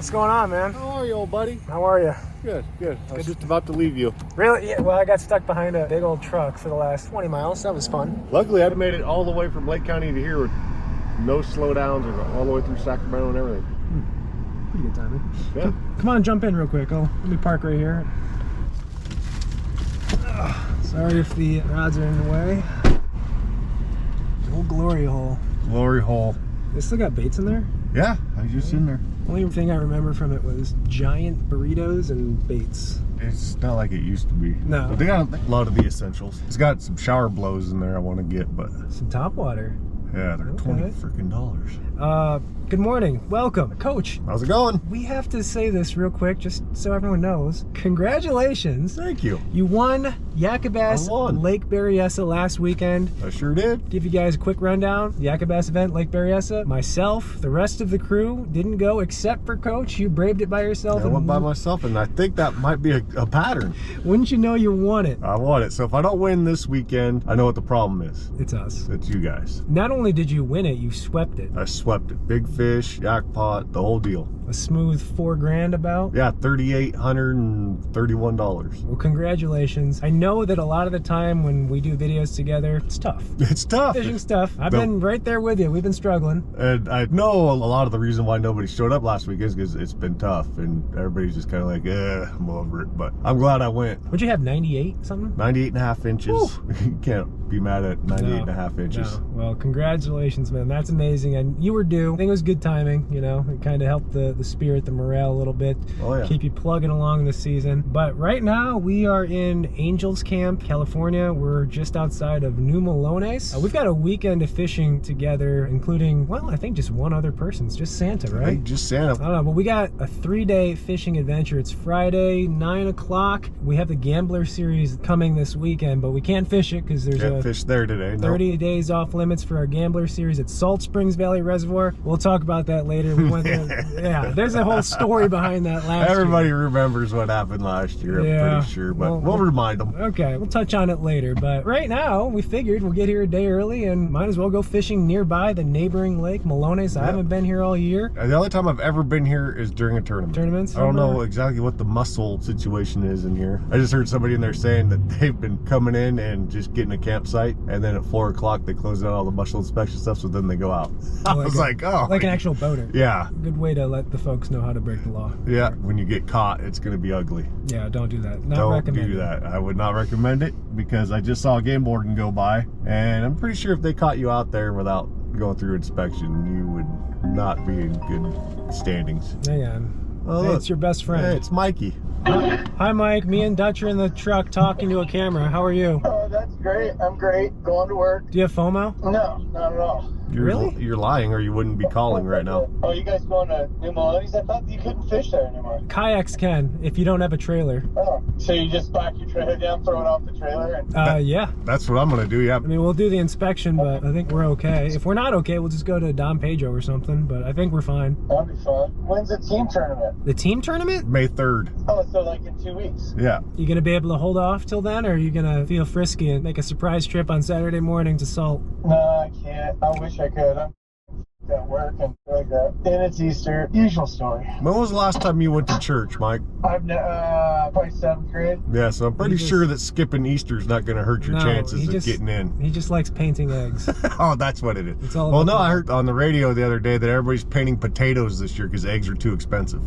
What's going on, man? How are you, old buddy? How are you? Good, good. I was just about to leave you. Really? Yeah, well, I got stuck behind a big old truck for the last 20 miles. That was fun. Luckily, I made it all the way from Lake County to here with no slowdowns or all the way through Sacramento and everything. Pretty good timing. Yeah. Come on, jump in real quick. Let me park right here. Sorry if the rods are in the way. Old glory hole. Glory hole. They still got baits in there? Yeah, I was just in there. Only thing I remember from it was giant burritos and baits. It's not like it used to be. No. But they got a lot of the essentials. It's got some shower blows in there I want to get, but Some top water. yeah, they're Okay. $20 freaking. Good morning. Welcome. Coach, How's it going? we have to say this real quick just so everyone knows. Congratulations. Thank you. You won Yakabass I won. Lake Berryessa last weekend. I sure did. Give you guys a quick rundown. The Yakabass event, Lake Berryessa. Myself, the rest of the crew didn't go except for Coach. You braved it by yourself. I went by myself, and I think that might be a pattern. Wouldn't you know you won it? I won it. So if I don't win this weekend, I know what the problem is. It's us. It's you guys. Not only did you win it, you swept it. I swept it. Big fish, yak pot, the whole deal. A smooth $4,000 about. Yeah, $3,831. Well, congratulations. I know that a lot of the time when we do videos together, it's tough. It's tough. Fishing stuff. I've been right there with you. We've been struggling. And I know a lot of the reason why nobody showed up last week is because it's been tough and everybody's just kind of like, I'm over it. But I'm glad I went. Would you have 98 something? 98 and a half inches. You can't be mad at 98 and a half inches. No. Well, congratulations, man. That's amazing. And you were due. I think it was good timing, you know. It kind of helped the spirit, the morale a little bit. Oh, yeah. Keep you plugging along this season. But right now, we are in Angels Camp, California. We're just outside of New Melones. We've got a weekend of fishing together, including, well, I think just one other person. It's just Santa, right? Hey, just Santa. I don't know, but we got a 3-day fishing adventure. It's Friday, 9 o'clock. We have the Gambler Series coming this weekend, but we can't fish it because there's Can't fish there today. 30 days off limits for our Gambler Series at Salt Springs Valley Reservoir. We'll talk about that later. We went there. Yeah, there's a whole story behind that last Everybody year. remembers what happened last year, Yeah. I'm pretty sure, but we'll remind them. Okay, we'll touch on it later, but right now we figured we'll get here a day early and might as well go fishing nearby the neighboring lake, Melones. I haven't been here all year. The only time I've ever been here is during a tournament. Tournaments? I don't know exactly what the mussel situation is in here. I just heard somebody in there saying that they've been coming in and just getting a campsite, and then at 4 o'clock they close down all the mussel inspection stuff, so then they go out. I was like, oh. Like an actual boater. Yeah. Good way to let the folks know how to break the law. Yeah, when you get caught, it's going to be ugly. Yeah, don't do that. Not Don't recommended. do that. I would not recommend it because I just saw a game warden go by, and I'm pretty sure if they caught you out there without going through inspection, you would not be in good standings. Hang on. Oh, Hey, look. it's your best friend. Hey, it's Mikey. Hi, Mike. Me and Dutch are in the truck talking to a camera. How are you? Oh, that's great. I'm great. Going to work. Do you have FOMO? No, not at all. Really? You're lying, or you wouldn't be calling right now. Oh, you guys going to New Melones? I thought you couldn't fish there anymore. Kayaks can, if you don't have a trailer. Oh, so you just back your trailer down, throw it off the trailer, and Yeah. That's what I'm gonna do. Yeah. I mean, we'll do the inspection, but I think we're okay. If we're not okay, we'll just go to Don Pedro or something, but I think we're fine. that'll be fun. When's the team tournament? The team tournament? May 3rd. Oh, so like in 2 weeks. Yeah. You gonna be able to hold off till then, or are you gonna feel frisky and make a surprise trip on Saturday morning to Salt? No, I can't. I wish I could. I'm at work and like that. And it's Easter. Usual story. When was the last time you went to church, Mike? I've probably 7th grade. Yeah, so I'm pretty sure that skipping Easter's not gonna hurt your No, chances he of just- getting in. He just likes painting eggs. Oh, that's what it is. It's all Well, about no, the- I heard on the radio the other day that everybody's painting potatoes this year because eggs are too expensive.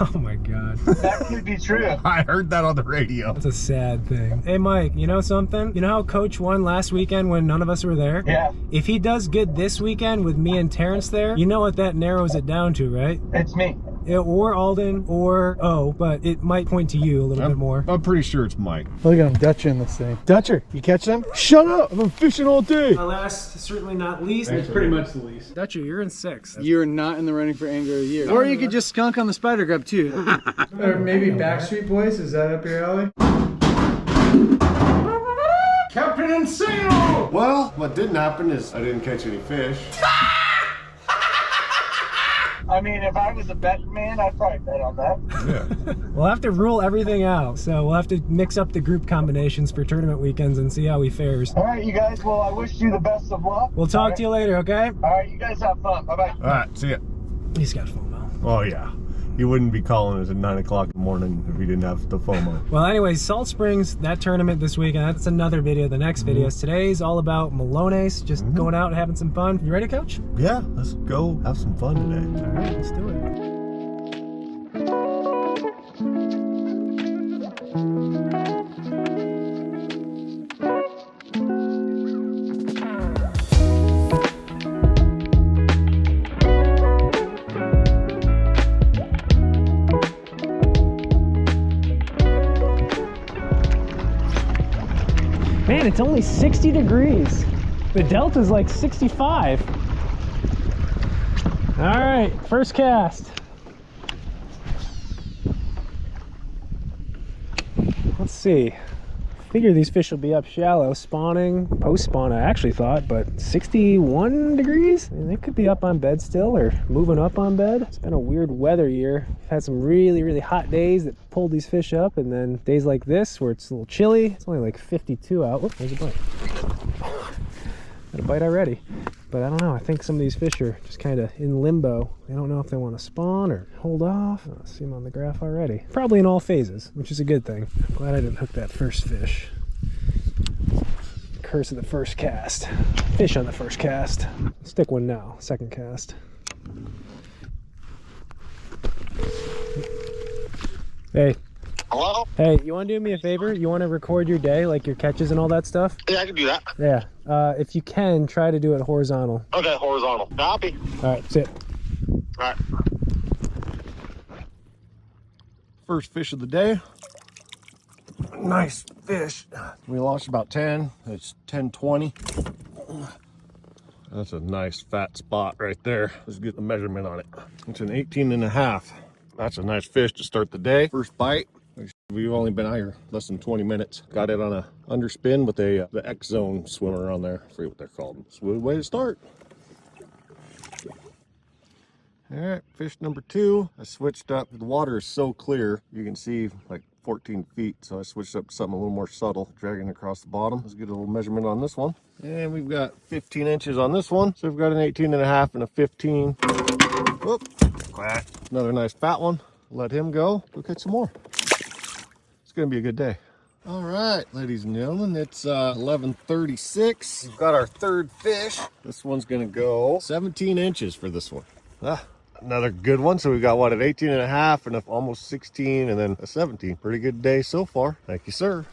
Oh my God. That could be true. I heard that on the radio. That's a sad thing. Hey, Mike, you know something? You know how Coach won last weekend when none of us were there? Yeah, If he does good this weekend with me and Terrence there, you know what that narrows it down to, right? it's me. Or Alden or O, but it might point to you a little bit more. I'm pretty sure it's Mike. Look at him Dutching this thing. Dutcher, you catch them? Shut up! I've been fishing all day. Last, certainly not least. It's pretty much the least. Dutcher, you're in 6th. You're not in the running for Angler of the Year. Or you could just skunk on the spider grub too. Or maybe Backstreet Boys, is that up your alley? Captain Insano! Well, what didn't happen is I didn't catch any fish. I mean, if I was a betting man, I'd probably bet on that. Yeah. We'll have to rule everything out, so we'll have to mix up the group combinations for tournament weekends and see how he fares. All right, you guys. Well, I wish you the best of luck. We'll talk to you later, okay? All right, you guys have fun. Bye-bye. All right, see ya. He's got FOMO. Oh, yeah. he wouldn't be calling us at 9 o'clock in the morning if he didn't have the FOMO. Well, anyways, Salt Springs, that tournament this weekend, that's another video. The next video is today's all about Melones, just going out and having some fun. You ready, Coach? Yeah, let's go have some fun today. All right, let's do it. Man, it's only 60 degrees. The delta's like 65. All right, first cast. Let's see. Figure these fish will be up shallow, spawning, post-spawn I actually thought, but 61 degrees? I mean, they could be up on bed still or moving up on bed. It's been a weird weather year. We've had some really, really hot days that pulled these fish up, and then days like this where it's a little chilly. It's only like 52 out. Whoop, there's a bite. Got a bite already. But I don't know, I think some of these fish are just kind of in limbo. They don't know if they want to spawn or hold off. I see them on the graph already. Probably in all phases, which is a good thing. I'm glad I didn't hook that first fish. Curse of the first cast. Fish on the first cast. Stick one now, second cast. Hey. Hello? Hey, you want to do me a favor? You want to record your day, like your catches and all that stuff? Yeah, I can do that. Yeah. If you can, try to do it horizontal. Okay, horizontal. Copy. All right, that's it. All right. First fish of the day. Nice fish. We lost about 10. It's 10:20. That's a nice fat spot right there. Let's get the measurement on it. It's an 18.5. That's a nice fish to start the day. First bite. We've only been out here less than 20 minutes. Got it on a underspin with the X Zone swimmer on there. I forget what they're called. It's a good way to start. All right, fish number 2. I switched up. The water is so clear, you can see like 14 feet. So I switched up to something a little more subtle, dragging across the bottom. Let's get a little measurement on this one. And we've got 15 inches on this one. So we've got an 18.5 and a 15. Whoop, quack. Another nice fat one. Let him go. Go catch some more. It's gonna be a good day. All right, ladies and gentlemen, it's 11:36. We've got our third fish. This one's gonna go 17 inches for this one. Another good one. So we've got what, an 18.5 and almost 16 and then a 17. Pretty good day so far. Thank you, sir.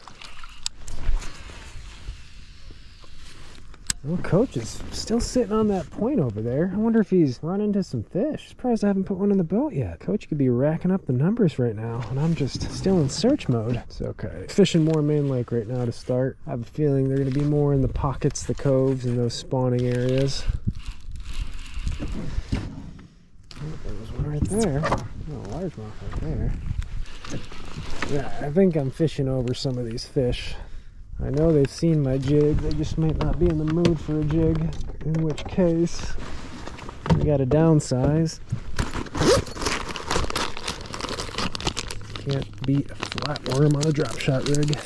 Well, Coach is still sitting on that point over there. I wonder if he's run into some fish. Surprised I haven't put one in the boat yet. Coach could be racking up the numbers right now, and I'm just still in search mode. It's okay. Fishing more main lake right now to start. I have a feeling they're going to be more in the pockets, the coves, and those spawning areas. Oh, there was one right there. Oh, a largemouth right there. Yeah, I think I'm fishing over some of these fish. I know they've seen my jig, they just might not be in the mood for a jig, in which case we gotta downsize. Can't beat a flatworm on a drop shot rig.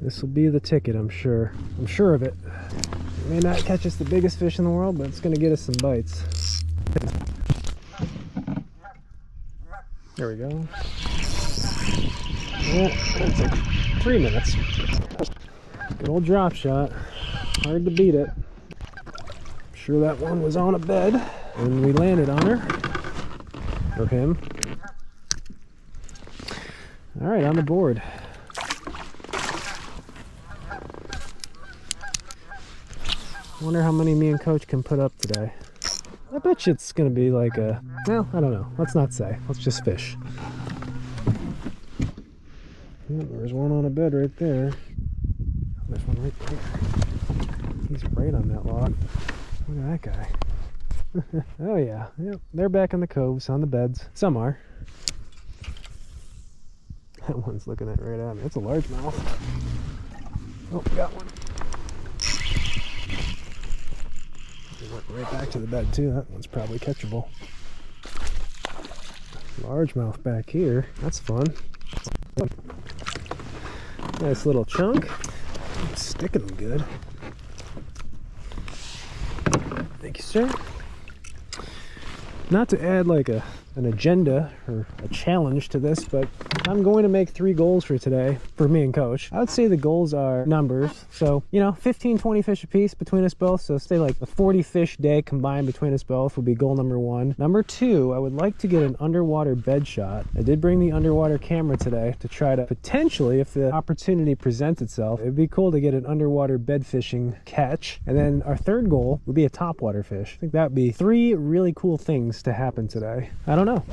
This will be the ticket, I'm sure. I'm sure of it. It may not catch us the biggest fish in the world, but it's gonna get us some bites. There we go. Yeah, that's like 3 minutes. Good old drop shot. Hard to beat it. I'm sure that one was on a bed and we landed on her. Or him. Alright, on the board. I wonder how many me and Coach can put up today. I bet you it's gonna be like a, well, I don't know. Let's not say. Let's just fish. Yep, there's one on a bed right there. There's one right there. He's right on that log. Look at that guy. Oh yeah, yep. They're back in the coves, on the beds. Some are. That one's looking right at me. It's a largemouth. Oh, got one. He went right back to the bed too. That one's probably catchable. Largemouth back here. That's fun. Nice little chunk. It's sticking them good. Thank you, sir. Not to add like an agenda or a challenge to this, but I'm going to make 3 goals for today for me and Coach. I would say the goals are numbers. So, you know, 15, 20 fish apiece between us both. So say like a 40 fish day combined between us both would be goal number 1. Number 2, I would like to get an underwater bed shot. I did bring the underwater camera today to try to potentially, if the opportunity presents itself, it'd be cool to get an underwater bed fishing catch. And then our 3rd goal would be a topwater fish. I think that would be 3 really cool things to happen today. I don't know.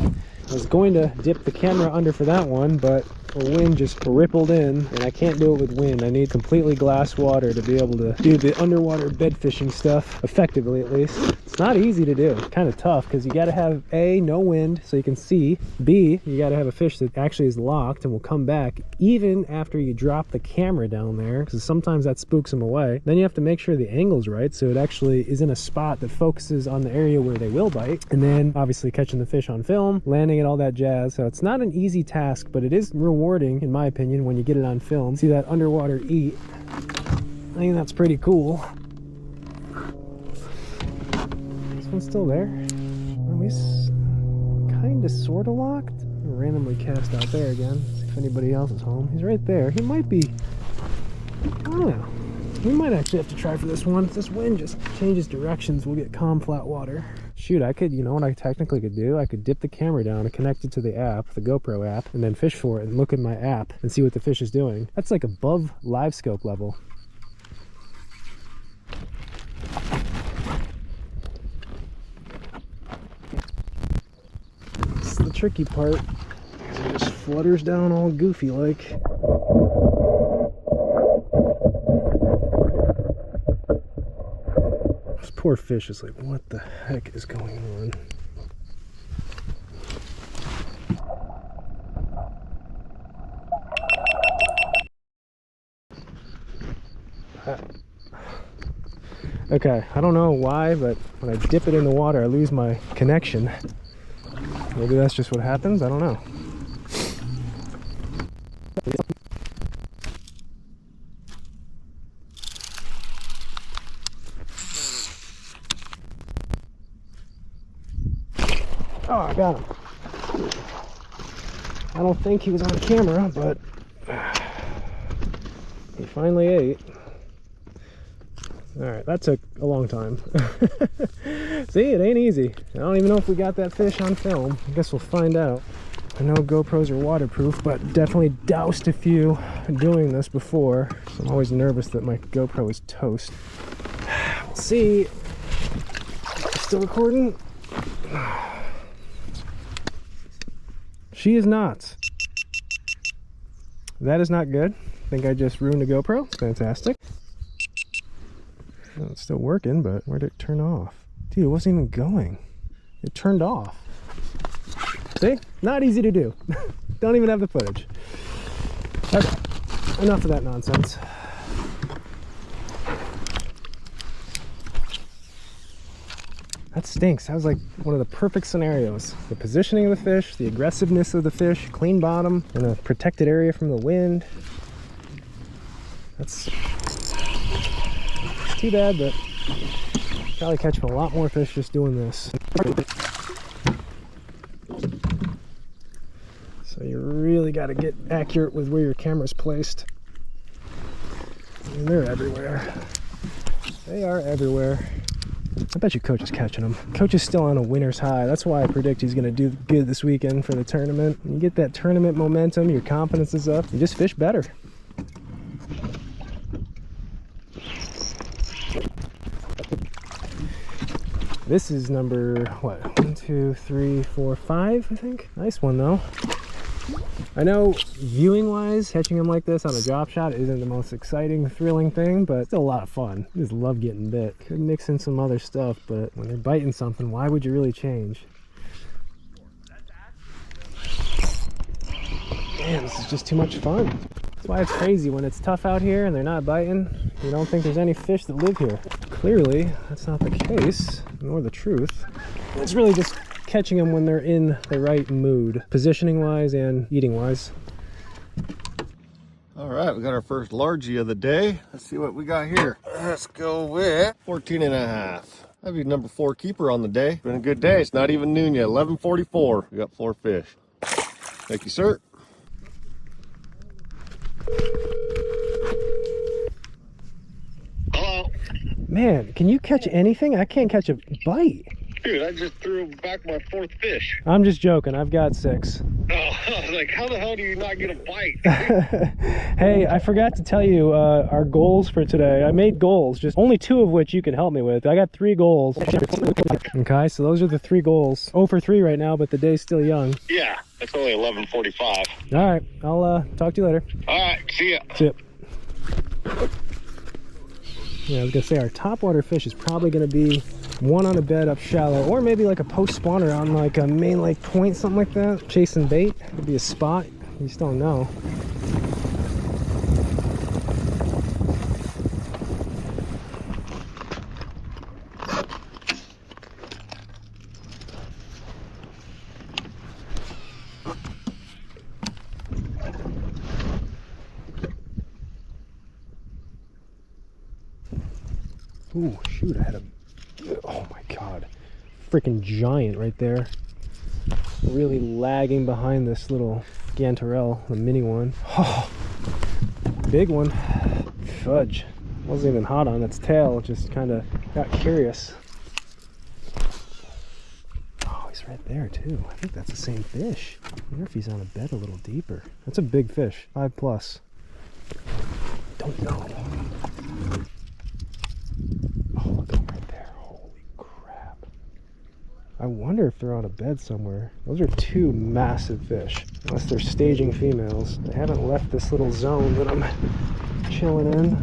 I was going to dip the camera under for that one, but the wind just rippled in, and I can't do it with wind. I need completely glass water to be able to do the underwater bed fishing stuff effectively, at least. It's not easy to do. It's kind of tough because you got to have A, no wind so you can see. B, you got to have a fish that actually is locked and will come back even after you drop the camera down there, because sometimes that spooks them away. Then you have to make sure the angle's right so it actually is in a spot that focuses on the area where they will bite. And then obviously catching the fish on film, landing it, all that jazz. So it's not an easy task, but it is rewarding in my opinion when you get it on film. See that underwater eat. I think that's pretty cool. This one's still there. Oh, he's kind of sort of locked. Randomly cast out there again. See if anybody else is home. He's right there. He might be, I don't know. We might actually have to try for this one. If this wind just changes directions, we'll get calm, flat water. Shoot, I could, you know what I technically could do? I could dip the camera down and connect it to the app, the GoPro app, and then fish for it and look at my app and see what the fish is doing. That's like above live scope level. This is the tricky part. It just flutters down all goofy like. This poor fish is like, what the heck is going on? Okay, I don't know why, but when I dip it in the water, I lose my connection. Maybe that's just what happens, I don't know. Oh, I got him. I don't think he was on camera, but he finally ate. Alright, that took a long time. See, it ain't easy. I don't even know if we got that fish on film. I guess we'll find out. I know GoPros are waterproof, but definitely doused a few doing this before. So I'm always nervous that my GoPro is toast. We'll see. Still recording? She is not. That is not good. I think I just ruined the GoPro. Fantastic. Well, it's still working, but where did it turn off? Dude, it wasn't even going. It turned off. See? Not easy to do. Don't even have the footage. Okay. Enough of that nonsense. That stinks. That was like one of the perfect scenarios. The positioning of the fish, the aggressiveness of the fish, clean bottom, and a protected area from the wind. That's too bad, but probably catch a lot more fish just doing this. So you really got to get accurate with where your camera's placed. And they're everywhere. They are everywhere. I bet you Coach is catching them. Coach is still on a winner's high. That's why I predict he's going to do good this weekend for the tournament. When you get that tournament momentum, your confidence is up, you just fish better. This is number, what, 1, 2, 3, 4, 5, I think. Nice one, though. I know viewing-wise, catching them like this on a drop shot isn't the most exciting, thrilling thing, but it's still a lot of fun. I just love getting bit. Could mix in some other stuff, but when they're biting something, why would you really change? Man, this is just too much fun. That's why it's crazy when it's tough out here and they're not biting. You don't think there's any fish that live here. Clearly, that's not the case, nor the truth. It's really just catching them when they're in the right mood, positioning wise and eating wise. All right, we got our first largie of the day. Let's see what we got here. Let's go with 14 and a half. That'd be number 4 keeper on the day. Been a good day. It's not even noon yet. 11:44. We got 4 fish. Thank you, sir. Hello. Man, can you catch anything? I can't catch a bite. Dude, I just threw back my 4th fish. I'm just joking. I've got 6. Oh, I was like, how the hell do you not get a bite? Hey, I forgot to tell you our goals for today. I made goals, just only 2 of which you can help me with. I got 3 goals. Okay, so those are the 3 goals. 0 for 3 right now, but the day's still young. Yeah, it's only 11:45. All right, I'll talk to you later. All right, see ya. See ya. Yeah, I was gonna say our topwater fish is probably gonna be one on a bed up shallow, or maybe like a post spawner on like a main lake point, something like that. Chasing bait, could be a spot. You just don't know. Ooh, shoot, I had a, oh my God, freaking giant right there. Really lagging behind this little gantarel, the mini one. Oh, big one. Fudge. Wasn't even hot on its tail, just kind of got curious. Oh, he's right there too. I think that's the same fish. I wonder if he's on a bed a little deeper. That's a big fish, 5+. Don't know. Oh, look at him right there. Holy crap. I wonder if they're on a bed somewhere. Those are 2 massive fish. Unless they're staging females. They haven't left this little zone that I'm chilling in.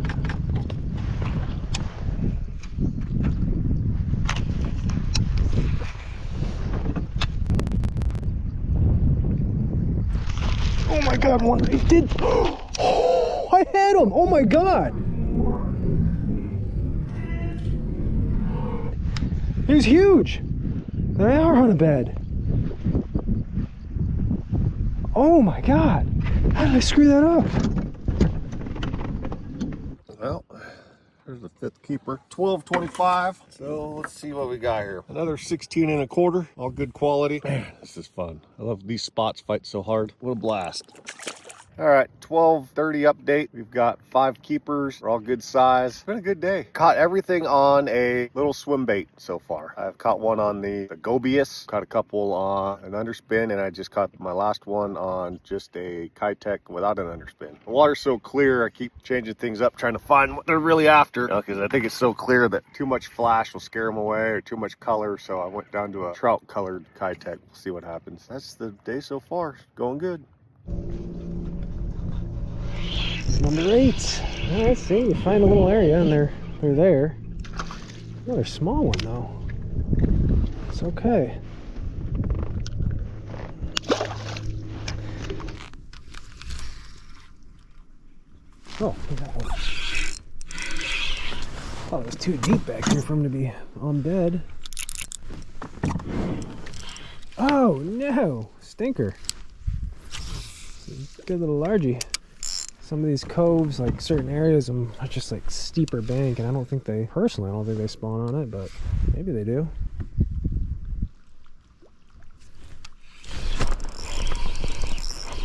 Oh my God, one, he did. Oh, I had him. Oh my God. He was huge. They are on a bed. Oh my God. How did I screw that up? Well, there's the 5th keeper. 12:25. So let's see what we got here. Another 16 1/4. All good quality. Man, this is fun. I love these spots fight so hard. What a blast. All right, 12:30 update. We've got 5 keepers. They're all good size. It's been a good day. Caught everything on a little swim bait so far. I've caught one on the gobius, caught a couple on an underspin, and I just caught my last one on just a Kitech without an underspin. The water's so clear, I keep changing things up, trying to find what they're really after, because I think it's so clear that too much flash will scare them away, or too much color, so I went down to a trout colored Kitech. We'll see what happens. That's the day so far. Going good. Number 8. All right, see, you find a little area and they're there. Another small one though. It's okay. Oh, look at that one. Thought it was too deep back here for him to be on bed. Oh no, stinker. It's a good little largie. Some of these coves, like certain areas, are just like steeper bank, and I don't think they spawn on it, but maybe they do.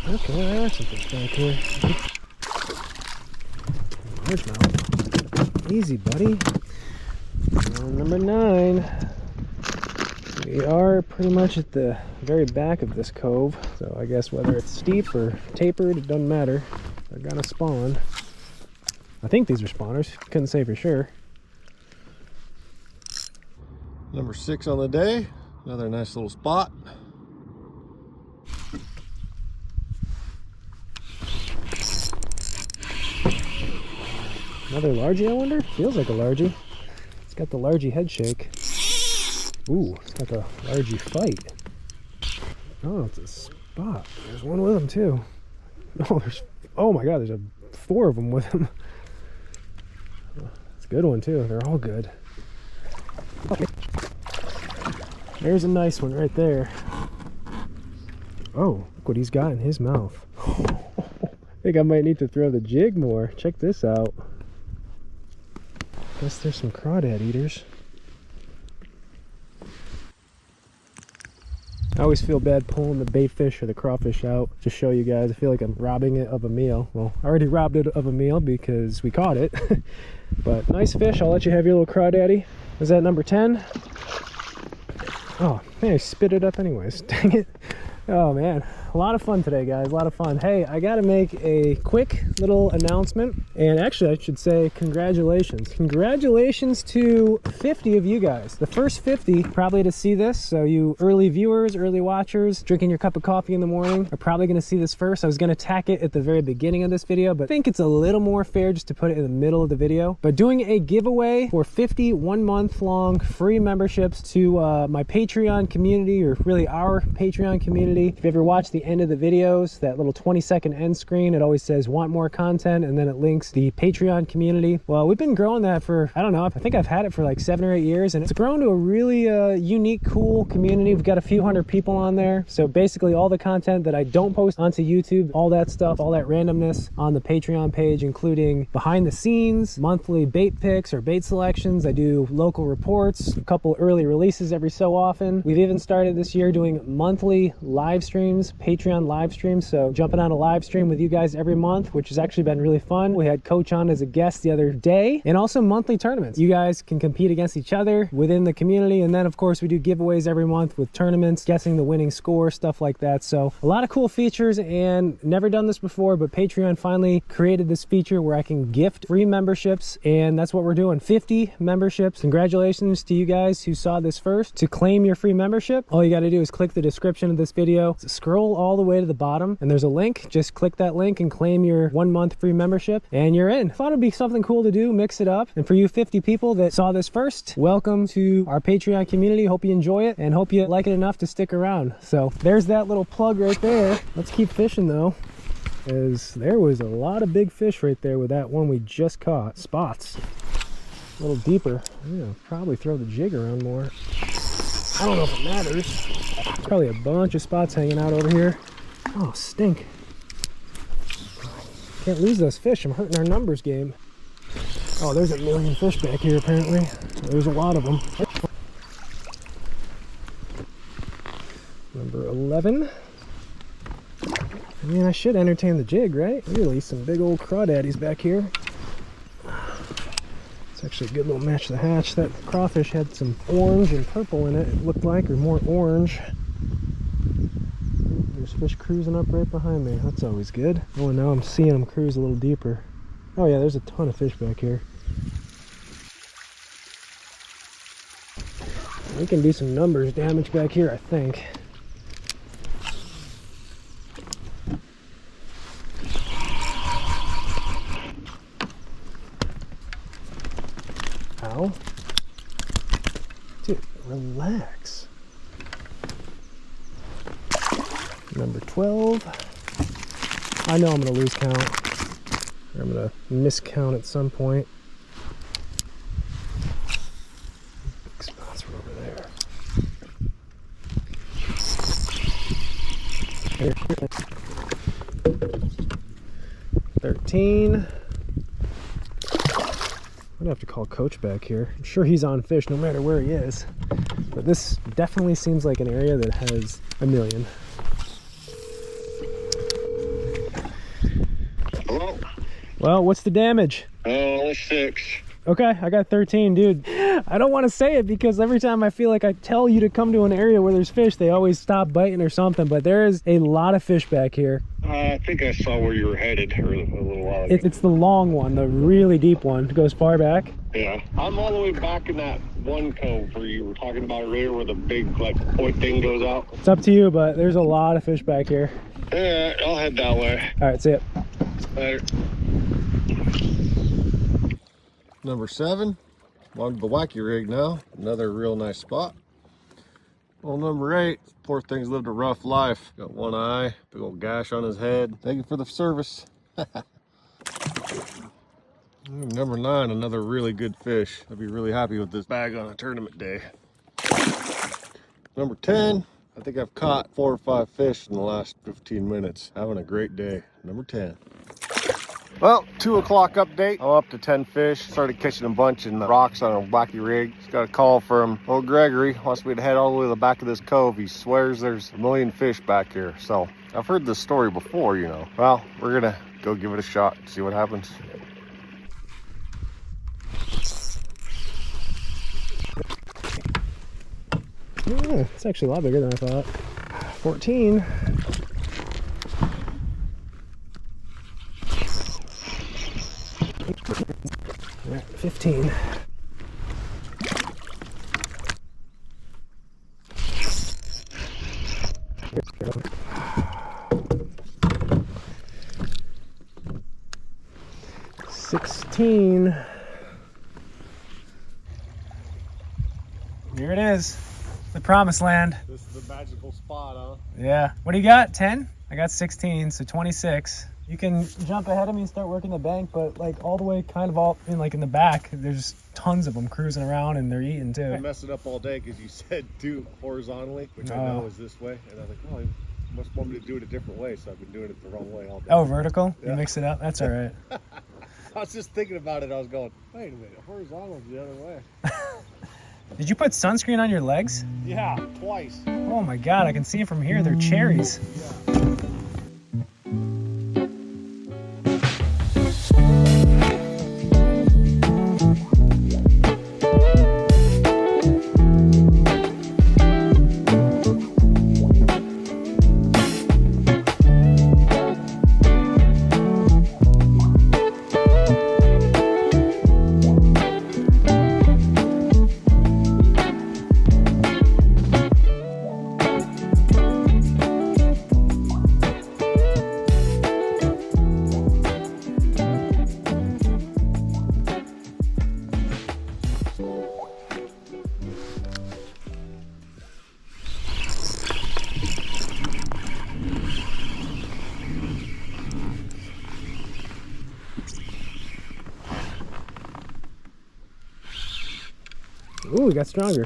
Okay, there are some fish back here. Largemouth. Easy, buddy. Number 9. We are pretty much at the very back of this cove, so I guess whether it's steep or tapered, it doesn't matter. They're gonna spawn. I think these are spawners. Couldn't say for sure. Number 6 on the day. Another nice little spot. Another largie, I wonder? Feels like a largie. It's got the largie head shake. Ooh, it's got the largie fight. Oh, it's a spot. There's one with him too. Oh my God, there's 4 of them with him. It's a good one too. They're all good. Okay. There's a nice one right there. Oh, look what he's got in his mouth. I think I might need to throw the jig more. Check this out. Guess there's some crawdad eaters. I always feel bad pulling the bait fish or the crawfish out to show you guys. I feel like I'm robbing it of a meal. Well, I already robbed it of a meal because we caught it. But nice fish. I'll let you have your little crawdaddy. Is that number 10? Oh, man, I spit it up anyways. Dang it. Oh, man. A lot of fun today, guys. A lot of fun. Hey, I got to make a quick little announcement. And actually, I should say congratulations. Congratulations to 50 of you guys. The first 50 probably to see this. So you early viewers, early watchers, drinking your cup of coffee in the morning are probably going to see this first. I was going to tack it at the very beginning of this video, but I think it's a little more fair just to put it in the middle of the video. But doing a giveaway for 50 one-month-long free memberships to my Patreon community, or really our Patreon community. If you ever watched the end of the videos, that little 20-second end screen, it always says want more content, and then it links the Patreon community. Well, we've been growing that for, I don't know, I think I've had it for like 7 or 8 years, and it's grown to a really unique, cool community. We've got a few hundred people on there. So basically all the content that I don't post onto YouTube, all that stuff, all that randomness on the Patreon page, including behind the scenes, monthly bait picks or bait selections. I do local reports, a couple early releases every so often. We've even started this year doing monthly live streams, Patreon live streams, so jumping on a live stream with you guys every month, which has actually been really fun. We had Coach on as a guest the other day, and also monthly tournaments. You guys can compete against each other within the community, and then of course we do giveaways every month with tournaments, guessing the winning score, stuff like that. So a lot of cool features, and never done this before, but Patreon finally created this feature where I can gift free memberships, and that's what we're doing. 50 memberships. Congratulations to you guys who saw this first. To claim your free membership, all you got to do is click the description of this video, scroll all the way to the bottom, and there's a link. Just click that link and claim your 1 month free membership, and you're in. Thought it'd be something cool to do, mix it up. And for you 50 people that saw this first, welcome to our Patreon community. Hope you enjoy it, and hope you like it enough to stick around. So there's that little plug right there. Let's keep fishing though, as there was a lot of big fish right there with that one we just caught. Spots. A little deeper. Yeah, probably throw the jig around more. I don't know if it matters. Probably a bunch of spots hanging out over here. Oh, stink. Can't lose those fish. I'm hurting our numbers game. Oh, there's a million fish back here apparently. There's a lot of them. Number 11. I mean, I should entertain the jig, right? Really, some big old crawdaddies back here. It's actually a good little match the hatch. That crawfish had some orange and purple in it, it looked like, or more orange. There's fish cruising up right behind me. That's always good. Oh, and now I'm seeing them cruise a little deeper. Oh yeah, there's a ton of fish back here. We can do some numbers damage back here, I think. Ow. Dude, relax. Number 12. I know I'm going to lose count. Or I'm going to miscount at some point. Big spots were over there. 13. I'm gonna have to call Coach back here. I'm sure he's on fish no matter where he is. But this definitely seems like an area that has a million. Hello? Well, what's the damage? Oh, only 6. Okay, I got 13, dude. I don't want to say it because every time I feel like I tell you to come to an area where there's fish, they always stop biting or something, but there is a lot of fish back here. I think I saw where you were headed a little while ago. It's the long one, the really deep one. It goes far back. Yeah. I'm all the way back in that one cove where you were talking about earlier where the big like point thing goes out. It's up to you, but there's a lot of fish back here. Yeah, I'll head that way. All right, see ya. Later. Number 7, on the wacky rig now. Another real nice spot. Well, number 8, poor thing's lived a rough life. Got one eye, big old gash on his head. Thank you for the service. Number 9, another really good fish. I'd be really happy with this bag on a tournament day. Number 10, I think I've caught 4 or 5 fish in the last 15 minutes. Having a great day. Number 10. Well, 2 o'clock update. I'm up to 10 fish. Started catching a bunch in the rocks on a wacky rig. Just got a call from old Gregory. Wants me to head all the way to the back of this cove. He swears there's a million fish back here. So I've heard this story before, you know. Well, we're gonna go give it a shot, see what happens. Yeah, it's actually a lot bigger than I thought. 14. We're at 15. Here it is, the promised land. This is the magical spot, huh? Yeah. What do you got? 10? I got 16, so 26. You can jump ahead of me and start working the bank, but like all the way kind of all in like in the back, there's tons of them cruising around and they're eating too. I messed it up all day because you said do horizontally, which I know is this way. And I was like, oh, you must want me to do it a different way. So I've been doing it the wrong way all day. Oh, vertical? Yeah. You mix it up? That's all right. I was just thinking about it. I was going, wait a minute, horizontal's the other way. Did you put sunscreen on your legs? Yeah, twice. Oh my God, I can see them from here. They're cherries. Yeah. Ooh, we got stronger.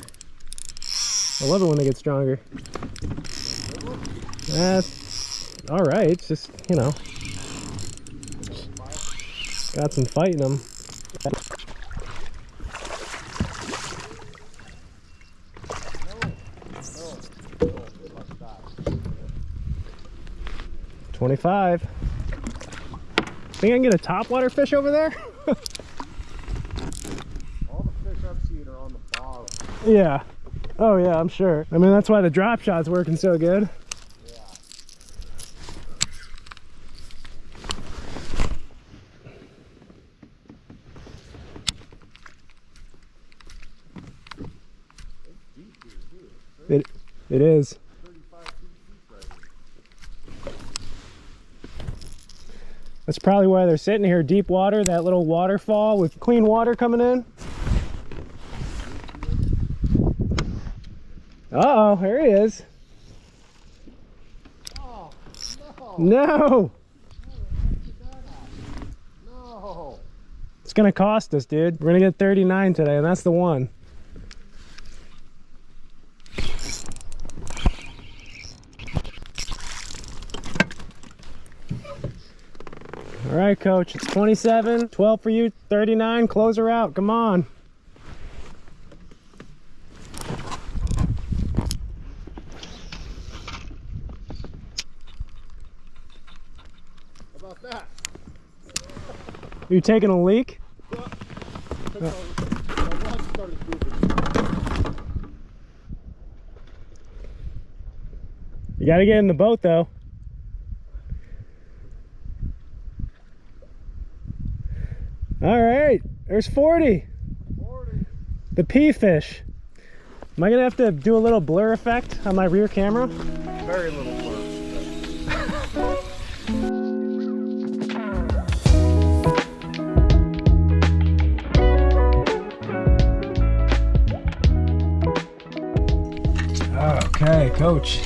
I love it when they get stronger. That's all right. It's just, you know, got some fight in them. $25. Think I can get a topwater fish over there? Yeah. Oh yeah, I'm sure. I mean, that's why the drop shot's working so good. Yeah. It is. 35 feet deep right here. That's probably why they're sitting here. Deep water, that little waterfall with clean water coming in. Uh-oh, there he is. Oh, no. No! No. It's gonna cost us, dude. We're gonna get 39 today, and that's the one. All right, coach, it's 27, 12 for you, 39, close her out, come on. How about that? You taking a leak? My rod started moving. You gotta get in the boat though. All right, there's 40. 40. The pea fish. Am I gonna have to do a little blur effect on my rear camera? Very little blur. Okay, coach.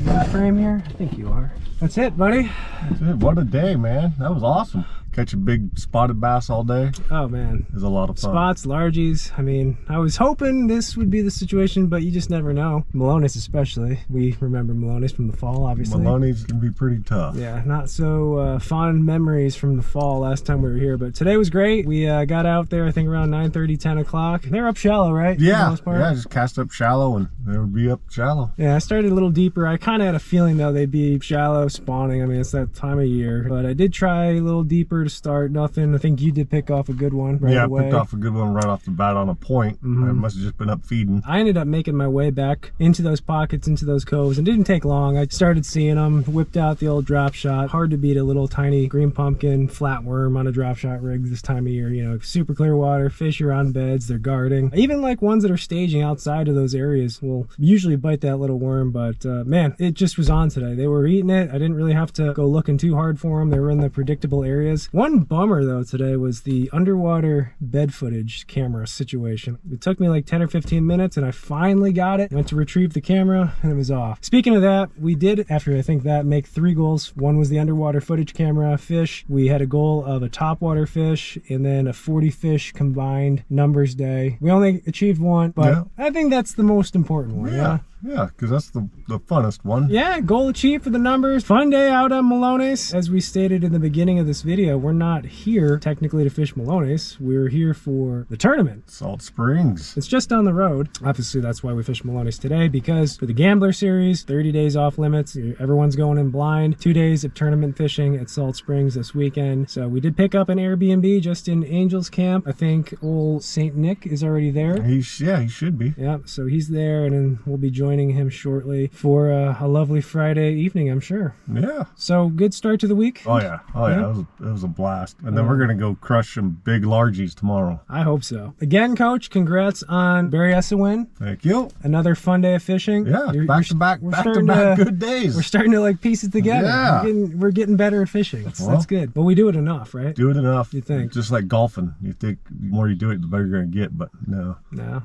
You in the frame here? I think you are. That's it, buddy. That's it. What a day, man. That was awesome. catch a big spotted bass all day Oh man, is a lot of fun. spots, largies. I mean, I was hoping this would be the situation, but you just never know. Melones especially. We remember Melones from the fall, obviously. Melones can be pretty tough. Yeah, not so fond memories from the fall last time we were here, but today was great. We got out there, I think around 9:30, 10 o'clock. They're up shallow, right? For the Yeah, most part? yeah, just cast up shallow and they would be up shallow. Yeah, I started a little deeper. I kind of had a feeling though they'd be shallow spawning. I mean, it's that time of year, but I did try a little deeper to start. Nothing. I think you did pick off a good one right Yeah, away. I picked off a good one right off the bat on a point. I must have just been up feeding. I ended up making my way back into those pockets, into those coves, and it didn't take long. I started seeing them, whipped out the old drop shot. Hard to beat a little tiny green pumpkin flatworm on a drop shot rig this time of year. You know, super clear water, fish are on beds, they're guarding. Even like ones that are staging outside of those areas will usually bite that little worm, but man, it just was on today. They were eating it. I didn't really have to go looking too hard for them. They were in the predictable areas. One bummer though today was the underwater bed footage camera situation. It took me like 10 or 15 minutes and I finally got it. Went to retrieve the camera and it was off. Speaking of that, we did, after I think that, make 3 goals. One was the underwater footage camera fish. We had a goal of a topwater fish and then a 40 fish combined numbers day. We only achieved one, but Yeah. I think that's the most important one. Yeah. Yeah, because that's the funnest one. Yeah, goal achieved for the numbers. Fun day out on Melones. As we stated in the beginning of this video, we're not here technically to fish Melones. We're here for the tournament. Salt Springs. It's just down the road. Obviously, that's why we fish Melones today, because for the Gambler Series, 30 days off limits. Everyone's going in blind. 2 days of tournament fishing at Salt Springs this weekend. So we did pick up an Airbnb just in Angels Camp. I think old St. Nick is already there. He should be. Yeah, so he's there, and then we'll be joining him shortly for a lovely Friday evening, I'm sure. Yeah. So good start to the week. Oh yeah. It was a blast. And then we're gonna go crush some big largies tomorrow. I hope so. Again, Coach, congrats on Berryessa win. Thank you. Another fun day of fishing. Yeah. Back to back good days. We're starting to like piece it together. Yeah. We're getting better at fishing. That's good. But we do it enough, right? Do it enough. You think? Just like golfing. You think the more you do it, the better you're gonna get, but no. No.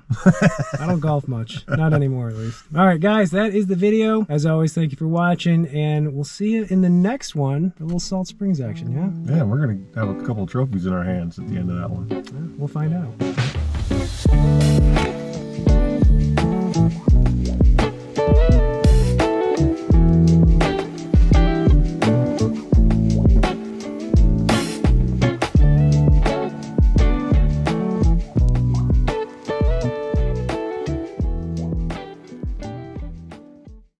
I don't golf much. Not anymore, at least. All right, guys, that is the video. As always, thank you for watching, and we'll see you in the next one. A little Salt Springs action, yeah? Yeah, we're gonna have a couple of trophies in our hands at the end of that one. We'll find out.